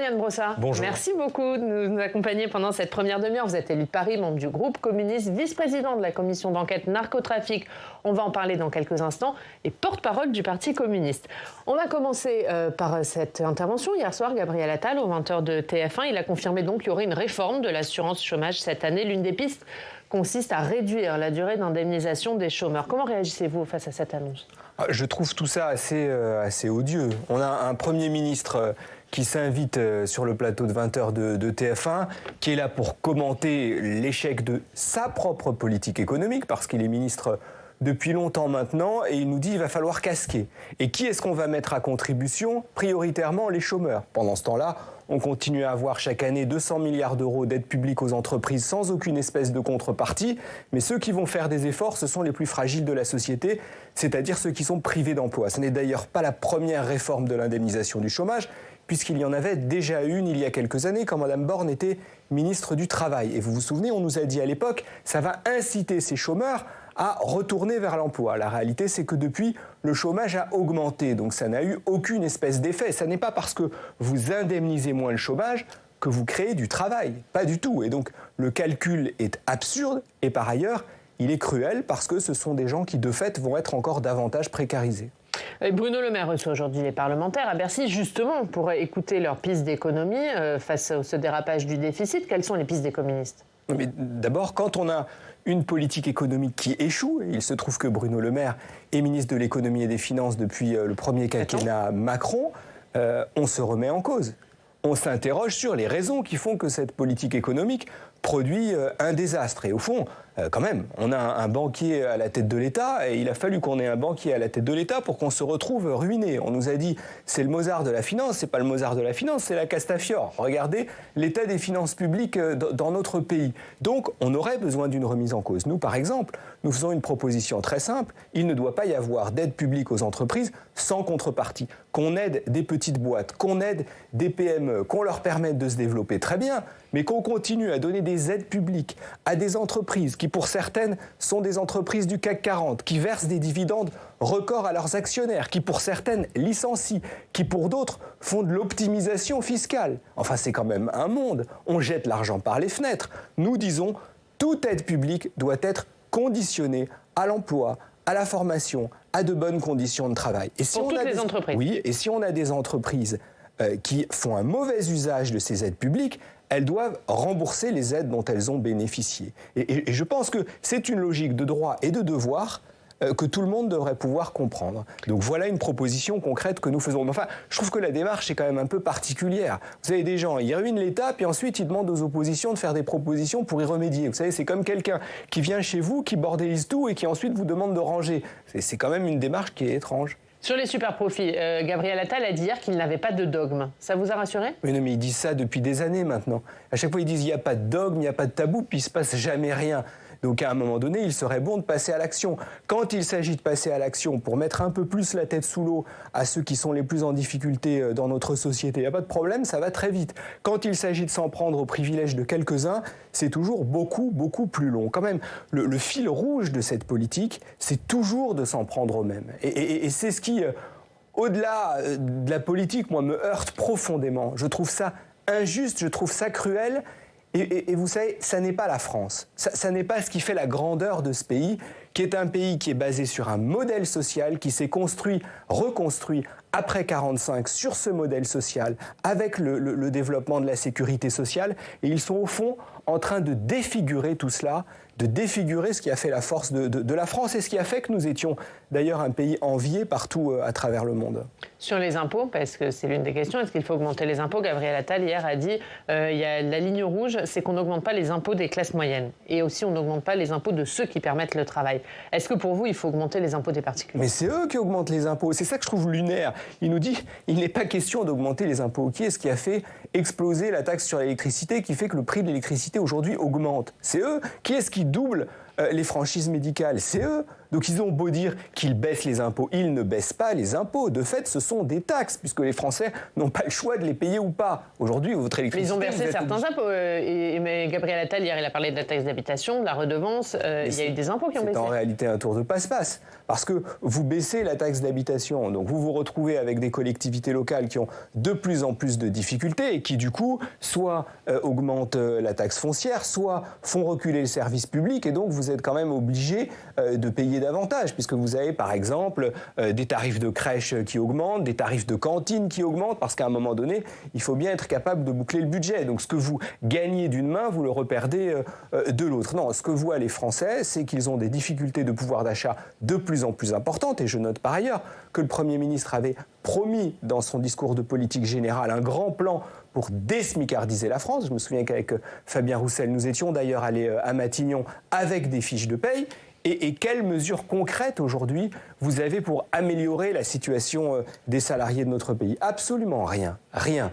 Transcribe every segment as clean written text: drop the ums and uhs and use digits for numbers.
Yann Brossard. Bonjour. Merci beaucoup de nous accompagner pendant cette première demi-heure. Vous êtes élu de Paris, membre du groupe communiste, vice-président de la commission d'enquête narcotrafic. On va en parler dans quelques instants. Et porte-parole du Parti communiste. On a commencé par cette intervention hier soir. Gabriel Attal, aux 20h de TF1, il a confirmé donc qu'il y aurait une réforme de l'assurance chômage cette année. L'une des pistes consiste à réduire la durée d'indemnisation des chômeurs. Comment réagissez-vous face à cette annonce ? Je trouve tout ça assez odieux. On a un Premier ministre qui s'invite sur le plateau de 20h de TF1, qui est là pour commenter l'échec de sa propre politique économique, parce qu'il est ministre depuis longtemps maintenant, et il nous dit qu'il va falloir casquer. Et qui est-ce qu'on va mettre à contribution ? Prioritairement les chômeurs. Pendant ce temps-là, on continue à avoir chaque année 200 milliards d'euros d'aide publique aux entreprises sans aucune espèce de contrepartie. Mais ceux qui vont faire des efforts, ce sont les plus fragiles de la société, c'est-à-dire ceux qui sont privés d'emploi. Ce n'est d'ailleurs pas la première réforme de l'indemnisation du chômage, puisqu'il y en avait déjà une il y a quelques années, quand Mme Borne était ministre du Travail. Et vous vous souvenez, on nous a dit à l'époque, ça va inciter ces chômeurs à retourner vers l'emploi. La réalité, c'est que depuis, le chômage a augmenté. Donc ça n'a eu aucune espèce d'effet. Ça n'est pas parce que vous indemnisez moins le chômage que vous créez du travail. Pas du tout. Et donc le calcul est absurde. Et par ailleurs, il est cruel parce que ce sont des gens qui, de fait, vont être encore davantage précarisés. Bruno Le Maire reçoit aujourd'hui les parlementaires à Bercy, justement pour écouter leurs pistes d'économie face à ce dérapage du déficit. Quelles sont les pistes des communistes ? Mais d'abord, quand on a une politique économique qui échoue, il se trouve que Bruno Le Maire est ministre de l'économie et des finances depuis le premier quinquennat Macron, on se remet en cause. On s'interroge sur les raisons qui font que cette politique économique produit un désastre. Et au fond, quand même, on a un banquier à la tête de l'État et il a fallu qu'on ait un banquier à la tête de l'État pour qu'on se retrouve ruiné. On nous a dit, c'est le Mozart de la finance, c'est pas le Mozart de la finance, c'est la Castafiore. Regardez l'état des finances publiques dans notre pays. Donc, on aurait besoin d'une remise en cause. Nous, par exemple, nous faisons une proposition très simple. Il ne doit pas y avoir d'aide publique aux entreprises sans contrepartie. Qu'on aide des petites boîtes, qu'on aide des PME, qu'on leur permette de se développer très bien, mais qu'on continue à donner des aides publiques à des entreprises qui, pour certaines, sont des entreprises du CAC 40, qui versent des dividendes records à leurs actionnaires, qui, pour certaines, licencient, qui, pour d'autres, font de l'optimisation fiscale. Enfin, c'est quand même un monde. On jette l'argent par les fenêtres. Nous disons, toute aide publique doit être conditionnée à l'emploi, à la formation, à de bonnes conditions de travail. Et si pour toutes les entreprises. Oui, et si on a des entreprises qui font un mauvais usage de ces aides publiques, elles doivent rembourser les aides dont elles ont bénéficié. Et je pense que c'est une logique de droit et de devoir que tout le monde devrait pouvoir comprendre. Donc voilà une proposition concrète que nous faisons. Mais enfin, je trouve que la démarche est quand même un peu particulière. Vous savez, des gens, ils ruinent l'État, puis ensuite ils demandent aux oppositions de faire des propositions pour y remédier. Vous savez, c'est comme quelqu'un qui vient chez vous, qui bordélise tout et qui ensuite vous demande de ranger. C'est quand même une démarche qui est étrange. Sur les super-profits, Gabriel Attal a dit hier qu'il n'avait pas de dogme. Ça vous a rassuré ? Oui, non, mais ils disent ça depuis des années maintenant. À chaque fois, ils disent il n'y a pas de dogme, il n'y a pas de tabou, puis il ne se passe jamais rien. Donc à un moment donné, il serait bon de passer à l'action. Quand il s'agit de passer à l'action pour mettre un peu plus la tête sous l'eau à ceux qui sont les plus en difficulté dans notre société, il n'y a pas de problème, ça va très vite. Quand il s'agit de s'en prendre aux privilèges de quelques-uns, c'est toujours beaucoup, beaucoup plus long. Quand même, le fil rouge de cette politique, c'est toujours de s'en prendre aux mêmes. Et c'est ce qui, au-delà de la politique, moi, me heurte profondément. Je trouve ça injuste, je trouve ça cruel. Et vous savez, ça n'est pas la France. Ça n'est pas ce qui fait la grandeur de ce pays, qui est un pays qui est basé sur un modèle social, qui s'est construit, reconstruit après 1945 sur ce modèle social, avec le développement de la sécurité sociale. Et ils sont au fond en train de défigurer tout cela, de défigurer ce qui a fait la force de la France et ce qui a fait que nous étions d'ailleurs un pays envié partout à travers le monde. Sur les impôts, parce que c'est l'une des questions, est-ce qu'il faut augmenter les impôts ? Gabriel Attal hier a dit il y a la ligne rouge, c'est qu'on n'augmente pas les impôts des classes moyennes. Et aussi on n'augmente pas les impôts de ceux qui permettent le travail. Est-ce que pour vous, il faut augmenter les impôts des particuliers ? Mais c'est eux qui augmentent les impôts. C'est ça que je trouve lunaire. Il nous dit il n'est pas question d'augmenter les impôts. Qui est-ce qui a fait exploser la taxe sur l'électricité qui fait que le prix de l'électricité aujourd'hui augmente ? C'est eux. Qui est-ce qui double les franchises médicales, c'est eux. Donc ils ont beau dire qu'ils baissent les impôts, ils ne baissent pas les impôts. De fait, ce sont des taxes, puisque les Français n'ont pas le choix de les payer ou pas. Aujourd'hui, votre électricité... Mais ils ont versé certains impôts. Mais Gabriel Attal, hier, il a parlé de la taxe d'habitation, de la redevance. Il y a eu des impôts qui ont baissé. C'est en réalité un tour de passe-passe. Parce que vous baissez la taxe d'habitation, donc vous vous retrouvez avec des collectivités locales qui ont de plus en plus de difficultés et qui, du coup, soit augmentent la taxe foncière, soit font reculer le service public. Et donc, vous êtes quand même obligé de payer davantage, puisque vous avez, par exemple, des tarifs de crèche qui augmentent, des tarifs de cantine qui augmentent, parce qu'à un moment donné, il faut bien être capable de boucler le budget. Donc, ce que vous gagnez d'une main, vous le reperdez de l'autre. Non, ce que voient les Français, c'est qu'ils ont des difficultés de pouvoir d'achat de plus en plus importantes. Et je note par ailleurs que le Premier ministre avait promis dans son discours de politique générale un grand plan pour désmicardiser la France. Je me souviens qu'avec Fabien Roussel, nous étions d'ailleurs allés à Matignon avec des fiches de paye. Et quelles mesures concrètes aujourd'hui vous avez pour améliorer la situation des salariés de notre pays? Absolument rien. Rien.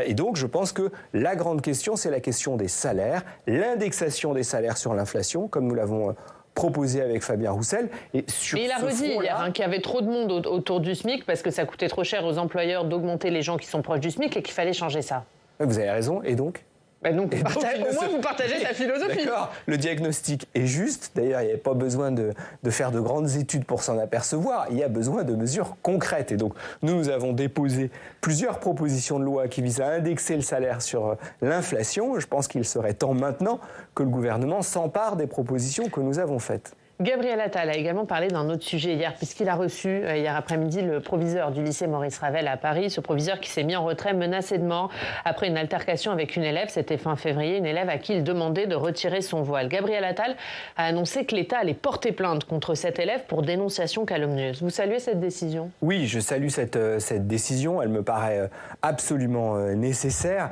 Et donc, je pense que la grande question, c'est la question des salaires, l'indexation des salaires sur l'inflation, comme nous l'avons proposé avec Fabien Roussel. Et il a redit hier qu'il y avait trop de monde autour du SMIC parce que ça coûtait trop cher aux employeurs d'augmenter les gens qui sont proches du SMIC et qu'il fallait changer ça. Vous avez raison. Et donc ? Donc, au moins, vous partagez sa philosophie. D'accord. Le diagnostic est juste. D'ailleurs, il n'y avait pas besoin de faire de grandes études pour s'en apercevoir. Il y a besoin de mesures concrètes. Et donc, nous avons déposé plusieurs propositions de loi qui visent à indexer le salaire sur l'inflation. Je pense qu'il serait temps maintenant que le gouvernement s'empare des propositions que nous avons faites. Gabriel Attal a également parlé d'un autre sujet hier, puisqu'il a reçu hier après-midi le proviseur du lycée Maurice Ravel à Paris, ce proviseur qui s'est mis en retrait menacé de mort après une altercation avec une élève, c'était fin février, une élève à qui il demandait de retirer son voile. Gabriel Attal a annoncé que l'État allait porter plainte contre cet élève pour dénonciation calomnieuse. Vous saluez cette décision ? Oui, je salue cette décision, elle me paraît absolument nécessaire.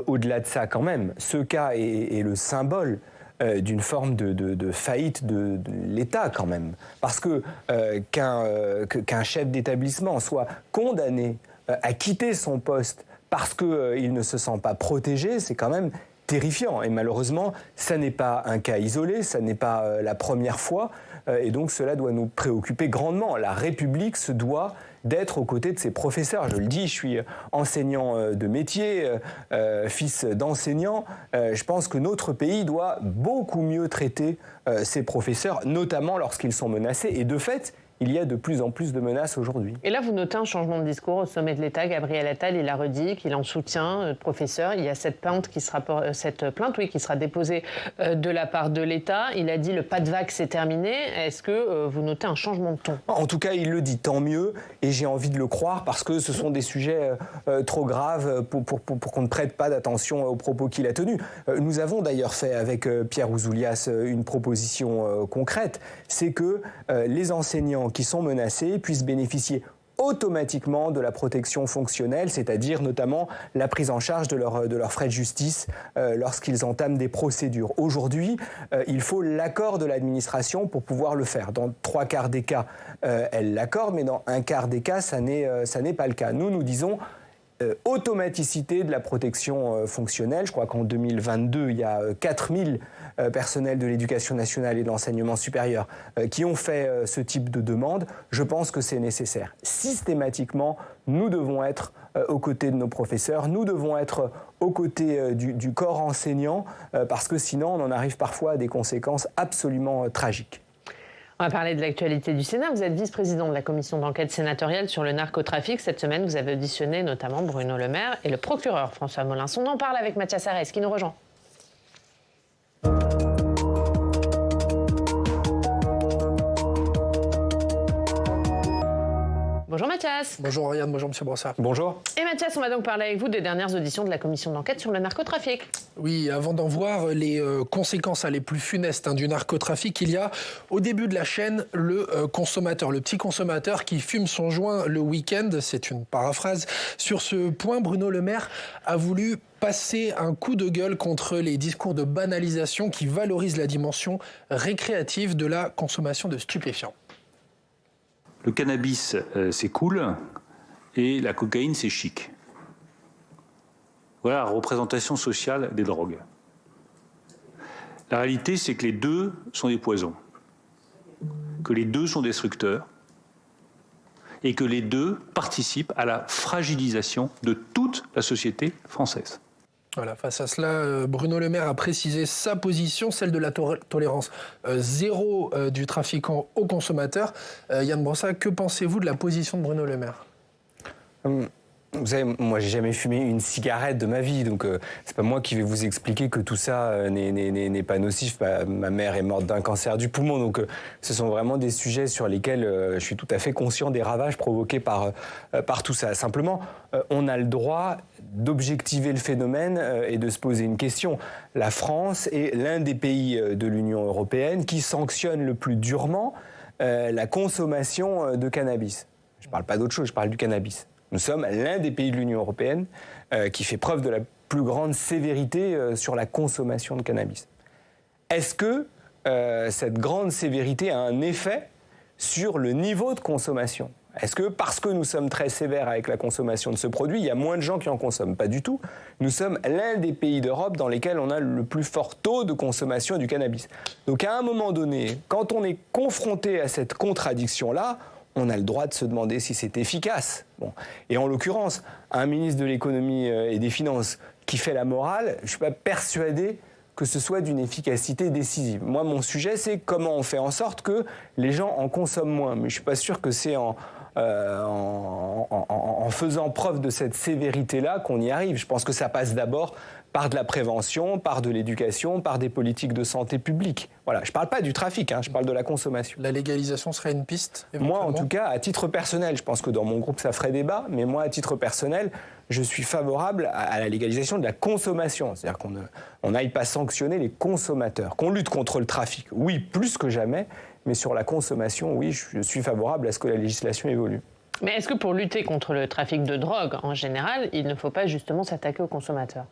Au-delà de ça quand même, ce cas est le symbole d'une forme de faillite de l'État quand même. Parce que qu'un chef d'établissement soit condamné à quitter son poste parce qu'il ne se sent pas protégé, c'est quand même terrifiant. Et malheureusement, ça n'est pas un cas isolé, ça n'est pas la première fois. Et donc cela doit nous préoccuper grandement. La République se doit d'être aux côtés de ses professeurs. Je le dis, je suis enseignant de métier, fils d'enseignant. Je pense que notre pays doit beaucoup mieux traiter ses professeurs, notamment lorsqu'ils sont menacés. Et de fait, il y a de plus en plus de menaces aujourd'hui. Et là, vous notez un changement de discours au sommet de l'État. Gabriel Attal, il a redit qu'il en soutient le professeur. Il y a cette plainte qui sera déposée de la part de l'État. Il a dit le pas de vague, c'est terminé. Est-ce que vous notez un changement de ton ? En tout cas, il le dit, tant mieux. Et j'ai envie de le croire parce que ce sont des sujets trop graves pour qu'on ne prête pas d'attention aux propos qu'il a tenus. Nous avons d'ailleurs fait avec Pierre Ouzoulias une proposition concrète. C'est que les enseignants qui sont menacés puissent bénéficier automatiquement de la protection fonctionnelle, c'est-à-dire notamment la prise en charge de leurs frais de justice lorsqu'ils entament des procédures. Aujourd'hui, il faut l'accord de l'administration pour pouvoir le faire. Dans 3/4 des cas, elle l'accorde, mais dans 1/4 des cas, ça n'est pas le cas. Nous disons automaticité de la protection fonctionnelle. Je crois qu'en 2022, il y a 4000 personnels de l'éducation nationale et de l'enseignement supérieur qui ont fait ce type de demande. Je pense que c'est nécessaire. Systématiquement, nous devons être aux côtés de nos professeurs, nous devons être aux côtés du corps enseignant, parce que sinon, on en arrive parfois à des conséquences absolument tragiques. On va parler de l'actualité du Sénat. Vous êtes vice-président de la commission d'enquête sénatoriale sur le narcotrafic. Cette semaine, vous avez auditionné notamment Bruno Le Maire et le procureur François Molins. On en parle avec Mathias Arès qui nous rejoint. Bonjour Mathias. Bonjour Ariane, bonjour Monsieur Brossard. Bonjour. Et Mathias, on va donc parler avec vous des dernières auditions de la commission d'enquête sur le narcotrafic. Oui, avant d'en voir les conséquences les plus funestes du narcotrafic, il y a au début de la chaîne le consommateur, le petit consommateur qui fume son joint le week-end. C'est une paraphrase. Sur ce point, Bruno Le Maire a voulu passer un coup de gueule contre les discours de banalisation qui valorisent la dimension récréative de la consommation de stupéfiants. Le cannabis, c'est cool, et la cocaïne, c'est chic. Voilà la représentation sociale des drogues. La réalité, c'est que les deux sont des poisons, que les deux sont destructeurs et que les deux participent à la fragilisation de toute la société française. Voilà, face à cela, Bruno Le Maire a précisé sa position, celle de la tolérance zéro du trafiquant au consommateur. Yann Brossa, que pensez-vous de la position de Bruno Le Maire ? Vous savez, moi, j'ai jamais fumé une cigarette de ma vie, donc c'est pas moi qui vais vous expliquer que tout ça n'est pas nocif. Ma mère est morte d'un cancer du poumon, donc ce sont vraiment des sujets sur lesquels je suis tout à fait conscient des ravages provoqués par tout ça. Simplement, on a le droit d'objectiver le phénomène et de se poser une question. La France est l'un des pays de l'Union européenne qui sanctionne le plus durement la consommation de cannabis. Je parle pas d'autre chose, je parle du cannabis. Nous sommes l'un des pays de l'Union européenne qui fait preuve de la plus grande sévérité sur la consommation de cannabis. Est-ce que cette grande sévérité a un effet sur le niveau de consommation ? Est-ce que parce que nous sommes très sévères avec la consommation de ce produit, il y a moins de gens qui en consomment ? Pas du tout. Nous sommes l'un des pays d'Europe dans lesquels on a le plus fort taux de consommation du cannabis. Donc à un moment donné, quand on est confronté à cette contradiction-là, on a le droit de se demander si c'est efficace. Bon. Et en l'occurrence, un ministre de l'économie et des finances qui fait la morale, je ne suis pas persuadé que ce soit d'une efficacité décisive. Moi, mon sujet, c'est comment on fait en sorte que les gens en consomment moins. Mais je ne suis pas sûr que c'est en faisant preuve de cette sévérité-là qu'on y arrive. Je pense que ça passe d'abord par de la prévention, par de l'éducation, par des politiques de santé publique. Voilà, je ne parle pas du trafic, je parle de la consommation. La légalisation serait une piste ? Moi, en tout cas, à titre personnel, je pense que dans mon groupe, ça ferait débat, mais moi, à titre personnel, je suis favorable à la légalisation de la consommation. C'est-à-dire qu'on n'aille pas sanctionner les consommateurs, qu'on lutte contre le trafic. Oui, plus que jamais, mais sur la consommation, oui, je suis favorable à ce que la législation évolue. Mais est-ce que pour lutter contre le trafic de drogue, en général, il ne faut pas justement s'attaquer aux consommateurs ?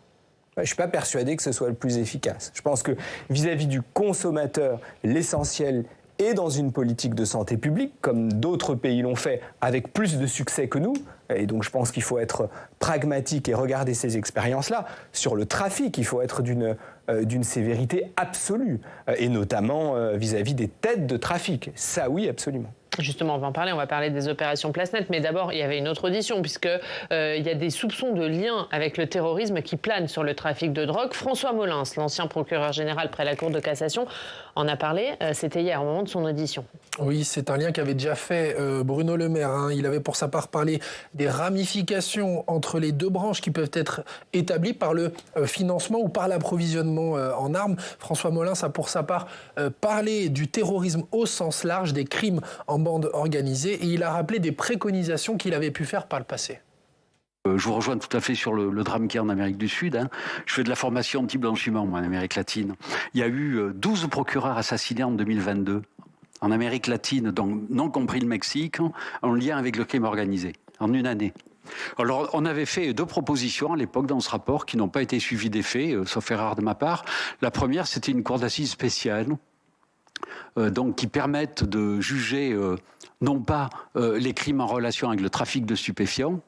Je ne suis pas persuadé que ce soit le plus efficace. Je pense que vis-à-vis du consommateur, l'essentiel est dans une politique de santé publique, comme d'autres pays l'ont fait, avec plus de succès que nous. Et donc je pense qu'il faut être pragmatique et regarder ces expériences-là. Sur le trafic, il faut être d'une sévérité absolue, et notamment vis-à-vis des têtes de trafic. Ça, oui, absolument. Justement, on va parler des opérations Place Nette, mais d'abord, il y avait une autre audition, puisqu'il y a des soupçons de lien avec le terrorisme qui planent sur le trafic de drogue. François Molins, l'ancien procureur général près la Cour de cassation, en a parlé, c'était hier, au moment de son audition. Oui, c'est un lien qu'avait déjà fait Bruno Le Maire. Il avait pour sa part parlé des ramifications entre les deux branches qui peuvent être établies par le financement ou par l'approvisionnement en armes. François Molins a pour sa part parlé du terrorisme au sens large, des crimes en bande organisée, et il a rappelé des préconisations qu'il avait pu faire par le passé. Je vous rejoins tout à fait sur le drame qu'il y a en Amérique du Sud. Je fais de la formation anti-blanchiment, moi, en Amérique latine. Il y a eu 12 procureurs assassinés en 2022 en Amérique latine, donc non compris le Mexique, en lien avec le crime organisé, en une année. Alors, on avait fait 2 propositions à l'époque dans ce rapport qui n'ont pas été suivies d'effet, sauf erreur de ma part. La première, c'était une cour d'assises spéciale, donc qui permettent de juger non pas les crimes en relation avec le trafic de stupéfiants,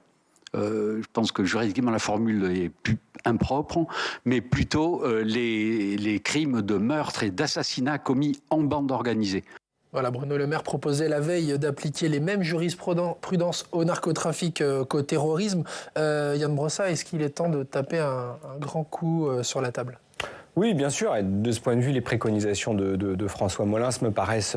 je pense que juridiquement la formule est plus impropre, mais plutôt les crimes de meurtre et d'assassinat commis en bande organisée. Voilà, Bruno Le Maire proposait la veille d'appliquer les mêmes jurisprudences au narcotrafic qu'au terrorisme. Yann Brossa, est-ce qu'il est temps de taper un grand coup sur la table ? Oui, bien sûr. Et de ce point de vue, les préconisations de François Molins me paraissent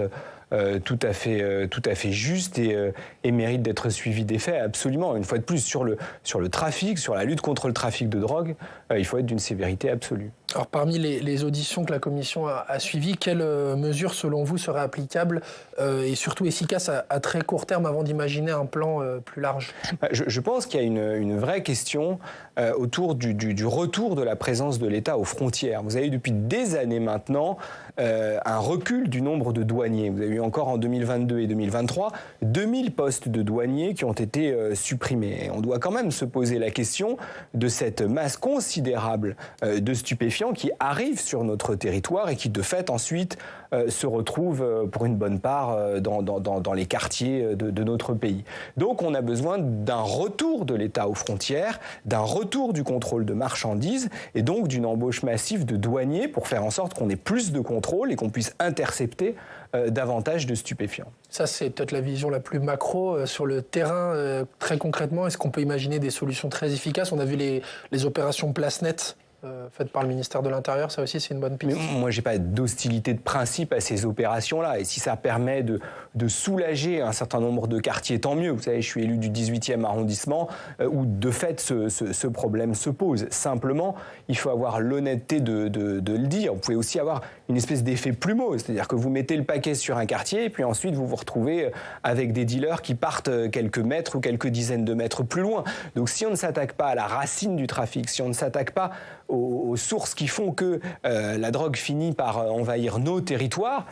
tout à fait justes et méritent d'être suivies d'effet, absolument. Une fois de plus, sur le trafic, sur la lutte contre le trafic de drogue, il faut être d'une sévérité absolue. Alors, parmi les auditions que la Commission a suivies, quelles mesures, selon vous, seraient applicables et surtout efficaces à très court terme avant d'imaginer un plan plus large ? Je pense qu'il y a une vraie question autour du retour de la présence de l'État aux frontières. Vous avez depuis des années maintenant un recul du nombre de douaniers. Vous avez eu encore en 2022 et 2023 2000 postes de douaniers qui ont été supprimés. Et on doit quand même se poser la question de cette masse considérable de stupéfiants qui arrivent sur notre territoire et qui de fait ensuite se retrouvent pour une bonne part dans les quartiers de notre pays. Donc on a besoin d'un retour de l'État aux frontières, d'un retour du contrôle de marchandises et donc d'une embauche massive de douaniers pour faire en sorte qu'on ait plus de contrôle et qu'on puisse intercepter davantage de stupéfiants. Ça, c'est peut-être la vision la plus macro sur le terrain. Très concrètement, est-ce qu'on peut imaginer des solutions très efficaces? On a vu les opérations Place Nette faites par le ministère de l'Intérieur, ça aussi c'est une bonne piste. Mais moi j'ai pas d'hostilité de principe à ces opérations-là, et si ça permet de soulager un certain nombre de quartiers, tant mieux. Vous savez, je suis élu du 18e arrondissement où de fait ce problème se pose. Simplement, il faut avoir l'honnêteté de le dire. Vous pouvez aussi avoir une espèce d'effet plumeau, c'est-à-dire que vous mettez le paquet sur un quartier et puis ensuite vous vous retrouvez avec des dealers qui partent quelques mètres ou quelques dizaines de mètres plus loin. Donc si on ne s'attaque pas à la racine du trafic, si on ne s'attaque pas aux sources qui font que la drogue finit par envahir nos territoires,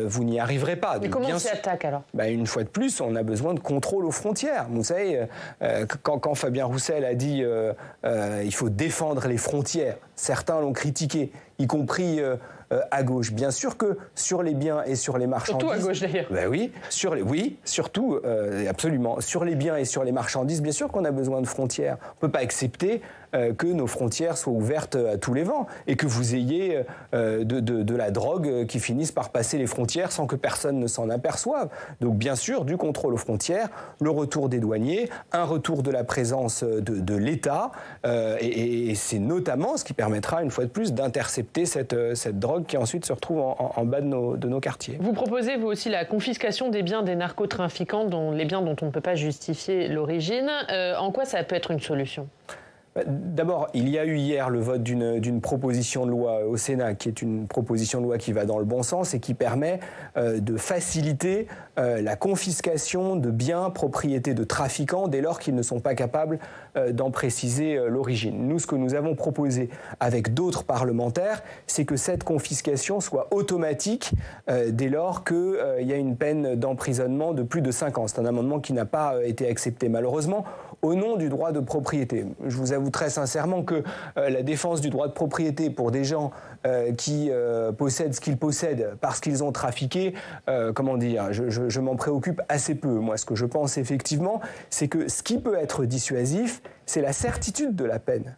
vous n'y arriverez pas. Mais comment on s'y attaque alors ? Une fois de plus, on a besoin de contrôle aux frontières. Vous savez, quand Fabien Roussel a dit il faut défendre les frontières, certains l'ont critiqué, y compris à gauche. Bien sûr que sur les biens et sur les marchandises... Surtout à gauche d'ailleurs. Oui, surtout, absolument. Sur les biens et sur les marchandises, bien sûr qu'on a besoin de frontières. On ne peut pas accepter que nos frontières soient ouvertes à tous les vents et que vous ayez de la drogue qui finisse par passer les frontières sans que personne ne s'en aperçoive. Donc bien sûr, du contrôle aux frontières, le retour des douaniers, un retour de la présence de l'État et c'est notamment ce qui permettra une fois de plus d'intercepter cette drogue qui ensuite se retrouve en bas de nos quartiers. Vous proposez vous aussi la confiscation des biens des narcotrafiquants, les biens dont on ne peut pas justifier l'origine. En quoi ça peut être une solution ? D'abord, il y a eu hier le vote d'une proposition de loi au Sénat, qui est une proposition de loi qui va dans le bon sens et qui permet de faciliter la confiscation de biens propriétés de trafiquants dès lors qu'ils ne sont pas capables d'en préciser l'origine. Nous, ce que nous avons proposé avec d'autres parlementaires, c'est que cette confiscation soit automatique dès lors qu'il y a une peine d'emprisonnement de plus de 5 ans. C'est un amendement qui n'a pas été accepté, malheureusement, au nom du droit de propriété. Je vous avoue très sincèrement que la défense du droit de propriété pour des gens qui possèdent ce qu'ils possèdent parce qu'ils ont trafiqué, je m'en préoccupe assez peu. Moi, ce que je pense effectivement, c'est que ce qui peut être dissuasif, c'est la certitude de la peine.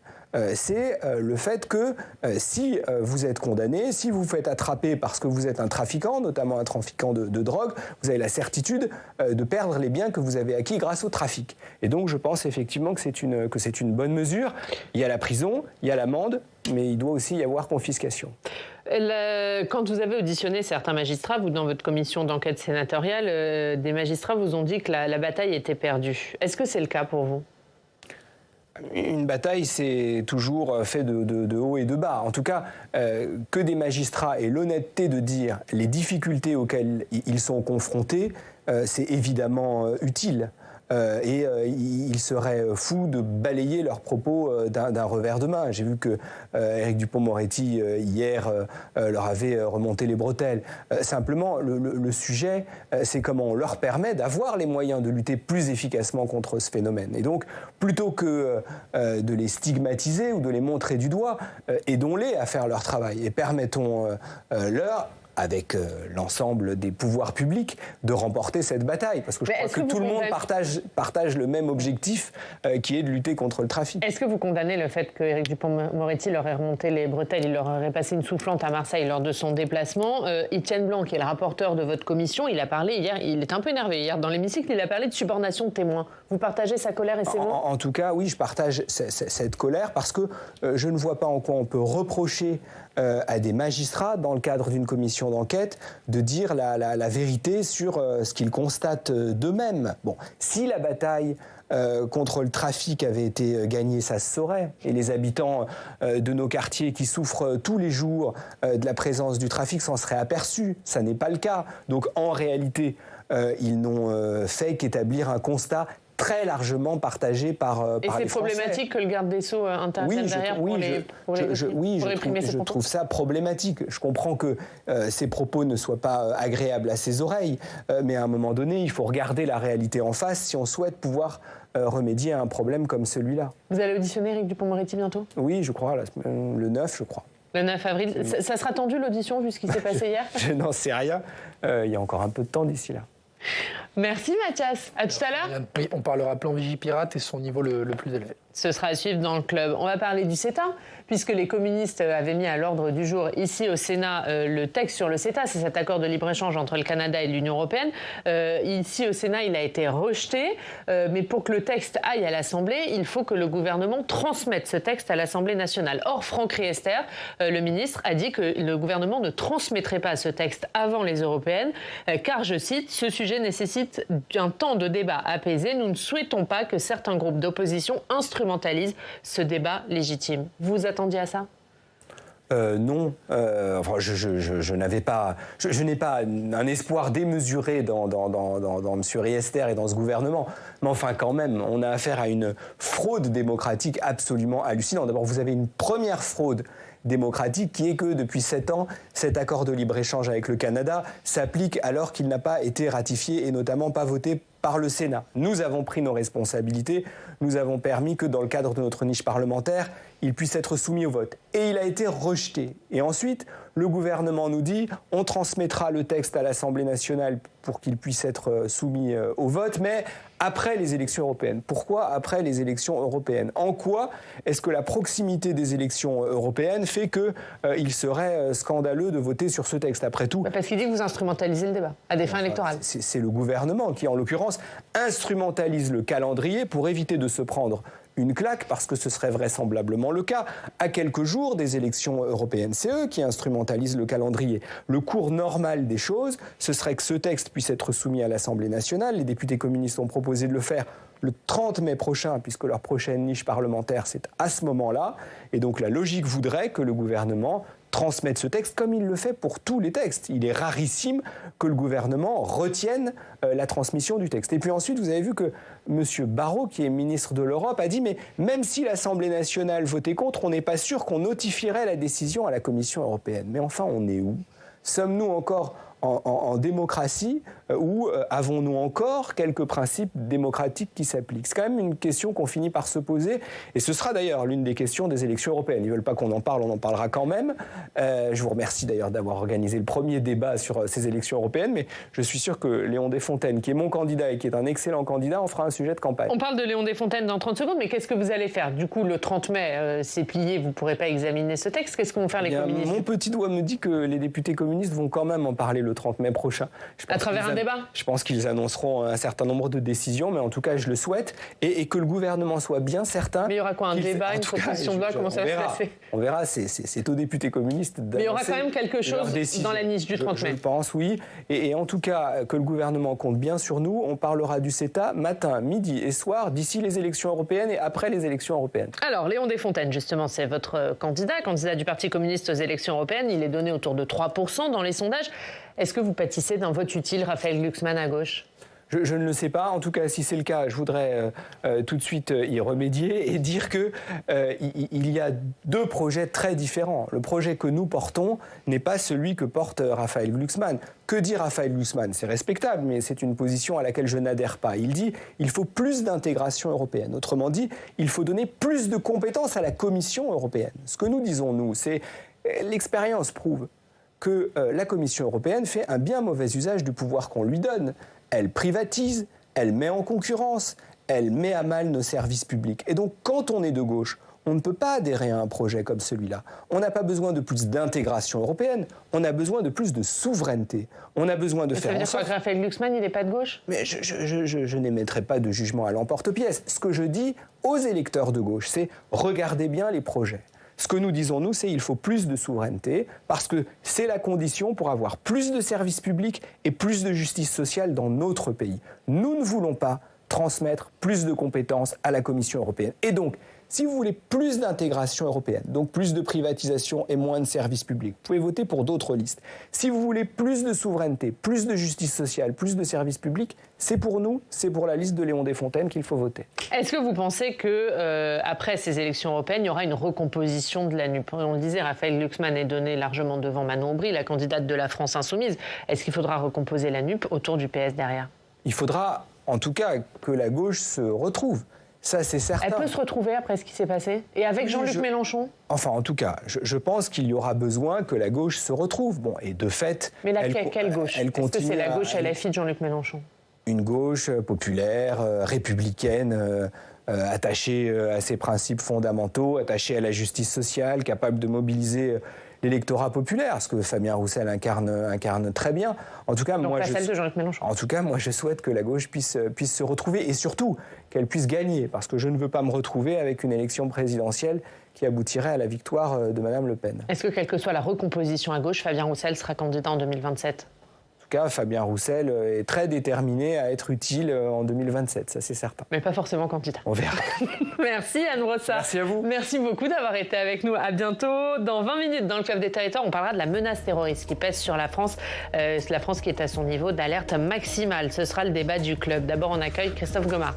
C'est le fait que si vous êtes condamné, si vous vous faites attraper parce que vous êtes un trafiquant, notamment un trafiquant de drogue, vous avez la certitude de perdre les biens que vous avez acquis grâce au trafic. Et donc je pense effectivement que c'est une bonne mesure. Il y a la prison, il y a l'amende, mais il doit aussi y avoir confiscation. Quand vous avez auditionné certains magistrats, vous dans votre commission d'enquête sénatoriale, des magistrats vous ont dit que la bataille était perdue. Est-ce que c'est le cas pour vous ? Une bataille, c'est toujours fait de haut et de bas. En tout cas, que des magistrats aient l'honnêteté de dire les difficultés auxquelles ils sont confrontés, c'est évidemment utile. Il serait fou de balayer leurs propos d'un revers de main. J'ai vu que Éric Dupond-Moretti, hier, leur avait remonté les bretelles. Simplement, le sujet, c'est comment on leur permet d'avoir les moyens de lutter plus efficacement contre ce phénomène. Et donc, plutôt que de les stigmatiser ou de les montrer du doigt, aidons-les à faire leur travail et permettons-leur, avec l'ensemble des pouvoirs publics, de remporter cette bataille. Parce que je crois que tout le monde partage le même objectif qui est de lutter contre le trafic. Est-ce que vous condamnez le fait qu'Éric Dupond-Moretti leur ait remonté les bretelles, il leur aurait passé une soufflante à Marseille lors de son déplacement? Étienne Blanc, qui est le rapporteur de votre commission, il a parlé hier, il est un peu énervé hier dans l'hémicycle, il a parlé de subornation de témoins. Vous partagez sa colère et ses mots? En tout cas, oui, je partage cette colère parce que je ne vois pas en quoi on peut reprocher à des magistrats, dans le cadre d'une commission d'enquête, de dire la vérité sur ce qu'ils constatent d'eux-mêmes. Bon, si la bataille contre le trafic avait été gagnée, ça se saurait. Et les habitants de nos quartiers qui souffrent tous les jours de la présence du trafic s'en seraient aperçus. Ça n'est pas le cas. Donc en réalité, ils n'ont fait qu'établir un constat très largement partagé par les Français. Et c'est problématique que le garde des Sceaux intervienne derrière pour réprimer ces propos. Je trouve ça problématique. Je comprends que ces propos ne soient pas agréables à ses oreilles, mais à un moment donné, il faut regarder la réalité en face si on souhaite pouvoir remédier à un problème comme celui-là. Vous allez auditionner Éric Dupond-Moretti bientôt ? Oui, je crois, le 9, je crois. Le 9 avril. Ça sera tendu l'audition vu ce qui s'est passé hier ? Je n'en sais rien. Il y a encore un peu de temps d'ici là. Merci Mathias. À tout à l'heure. Oui, on parlera plan Vigipirate et son niveau le plus élevé. Ce sera à suivre dans le club. On va parler du CETA, puisque les communistes avaient mis à l'ordre du jour ici au Sénat le texte sur le CETA, c'est cet accord de libre-échange entre le Canada et l'Union européenne. Ici au Sénat, il a été rejeté, mais pour que le texte aille à l'Assemblée, il faut que le gouvernement transmette ce texte à l'Assemblée nationale. Or, Franck Riester, le ministre, a dit que le gouvernement ne transmettrait pas ce texte avant les européennes, car, je cite, « ce sujet nécessite un temps de débat apaisé. Nous ne souhaitons pas que certains groupes d'opposition instrumentalisent ce débat légitime ». Vous attendiez à ça ? Non, enfin, je n'ai pas un espoir démesuré dans M. Riester et dans ce gouvernement. Mais enfin, quand même, on a affaire à une fraude démocratique absolument hallucinante. D'abord, vous avez une première fraude démocratique qui est que depuis 7 ans, cet accord de libre-échange avec le Canada s'applique alors qu'il n'a pas été ratifié et notamment pas voté par le Sénat. Nous avons pris nos responsabilités, nous avons permis que dans le cadre de notre niche parlementaire, il puisse être soumis au vote. Et il a été rejeté. Et ensuite, le gouvernement nous dit on transmettra le texte à l'Assemblée nationale pour qu'il puisse être soumis au vote, mais après les élections européennes. Pourquoi après les élections européennes ? En quoi est-ce que la proximité des élections européennes fait qu'il serait scandaleux de voter sur ce texte ? Après tout, parce qu'il dit que vous instrumentalisez le débat à des fins électorales. C'est le gouvernement qui, en l'occurrence, instrumentalise le calendrier pour éviter de se prendre une claque, parce que ce serait vraisemblablement le cas, à quelques jours des élections européennes. C'est eux qui instrumentalisent le calendrier. Le cours normal des choses, ce serait que ce texte puisse être soumis à l'Assemblée nationale. Les députés communistes ont proposé de le faire le 30 mai prochain, puisque leur prochaine niche parlementaire, c'est à ce moment-là. Et donc la logique voudrait que le gouvernement transmettre ce texte comme il le fait pour tous les textes. Il est rarissime que le gouvernement retienne la transmission du texte. Et puis ensuite, vous avez vu que M. Barrot, qui est ministre de l'Europe, a dit « mais même si l'Assemblée nationale votait contre, on n'est pas sûr qu'on notifierait la décision à la Commission européenne ». Mais enfin, on est où ? Sommes-nous encore en démocratie ou avons-nous encore quelques principes démocratiques qui s'appliquent ? C'est quand même une question qu'on finit par se poser et ce sera d'ailleurs l'une des questions des élections européennes. Ils ne veulent pas qu'on en parle, on en parlera quand même. Je vous remercie d'ailleurs d'avoir organisé le premier débat sur ces élections européennes, mais je suis sûr que Léon Desfontaines, qui est mon candidat et qui est un excellent candidat, en fera un sujet de campagne. On parle de Léon Desfontaines dans 30 secondes, mais qu'est-ce que vous allez faire ? Du coup, le 30 mai, c'est plié, vous ne pourrez pas examiner ce texte. Qu'est-ce que vont faire les communistes ? Mon petit doigt me dit que les députés communistes vont quand même en parler le 30 mai prochain. À travers un débat ? Je pense qu'ils annonceront un certain nombre de décisions, mais en tout cas, je le souhaite, et que le gouvernement soit bien certain... Mais il y aura quoi, un débat, une proposition de loi, comment ça va se passer ? On verra, c'est aux députés communistes d'annoncer. Mais il y aura quand même quelque chose dans la niche du 30 mai. Je pense, oui. Et en tout cas, que le gouvernement compte bien sur nous. On parlera du CETA matin, midi et soir, d'ici les élections européennes et après les élections européennes. Alors, Léon Desfontaines, justement, c'est votre candidat du Parti communiste aux élections européennes. Il est donné autour de 3% dans les sondages. Est-ce que vous pâtissez d'un vote utile, Raphaël Glucksmann, à gauche ? Je ne le sais pas. En tout cas, si c'est le cas, je voudrais tout de suite y remédier et dire qu'il y a deux projets très différents. Le projet que nous portons n'est pas celui que porte Raphaël Glucksmann. Que dit Raphaël Glucksmann ? C'est respectable, mais c'est une position à laquelle je n'adhère pas. Il dit qu'il faut plus d'intégration européenne. Autrement dit, il faut donner plus de compétences à la Commission européenne. Ce que nous disons, nous, c'est l'expérience prouve que la Commission européenne fait un bien mauvais usage du pouvoir qu'on lui donne. Elle privatise, elle met en concurrence, elle met à mal nos services publics. Et donc, quand on est de gauche, on ne peut pas adhérer à un projet comme celui-là. On n'a pas besoin de plus d'intégration européenne, on a besoin de plus de souveraineté. On a besoin de faire en sorte... Ça veut dire que Raphaël Glucksmann, il n'est pas de gauche ? Mais je n'émettrai pas de jugement à l'emporte-pièce. Ce que je dis aux électeurs de gauche, c'est regardez bien les projets. Ce que nous disons, nous, c'est qu'il faut plus de souveraineté parce que c'est la condition pour avoir plus de services publics et plus de justice sociale dans notre pays. Nous ne voulons pas transmettre plus de compétences à la Commission européenne. Et donc, Si vous voulez plus d'intégration européenne, donc plus de privatisation et moins de services publics, vous pouvez voter pour d'autres listes. Si vous voulez plus de souveraineté, plus de justice sociale, plus de services publics, c'est pour nous, c'est pour la liste de Léon Desfontaines qu'il faut voter. Est-ce que vous pensez que après ces élections européennes, il y aura une recomposition de la NUP? On le disait, Raphaël Glucksmann est donné largement devant Manon Aubry, la candidate de la France insoumise. Est-ce qu'il faudra recomposer la NUP autour du PS derrière? Il faudra, en tout cas, que la gauche se retrouve. Ça, c'est certain. Elle peut se retrouver après ce qui s'est passé? Et avec Jean-Luc Mélenchon? Enfin, en tout cas, je pense qu'il y aura besoin que la gauche se retrouve. Bon, et de fait... Mais quelle gauche? Est-ce que c'est la gauche LFI de Jean-Luc Mélenchon? Une gauche populaire, républicaine, attachée à ses principes fondamentaux, attachée à la justice sociale, capable de mobiliser l'électorat populaire, ce que Fabien Roussel incarne très bien. En tout cas, celle de Jean-Luc Mélenchon. En tout cas, moi, je souhaite que la gauche puisse se retrouver et surtout qu'elle puisse gagner, parce que je ne veux pas me retrouver avec une élection présidentielle qui aboutirait à la victoire de Mme Le Pen. Est-ce que, quelle que soit la recomposition à gauche, Fabien Roussel sera candidat en 2027 ? En tout cas, Fabien Roussel est très déterminé à être utile en 2027, ça c'est certain. Mais pas forcément candidat. On verra. Merci Anne Brossard. Merci à vous. Merci beaucoup d'avoir été avec nous. À bientôt. Dans 20 minutes, dans le Club des Territoires, on parlera de la menace terroriste qui pèse sur la France. La France qui est à son niveau d'alerte maximale. Ce sera le débat du club. D'abord, on accueille Christophe Gomard.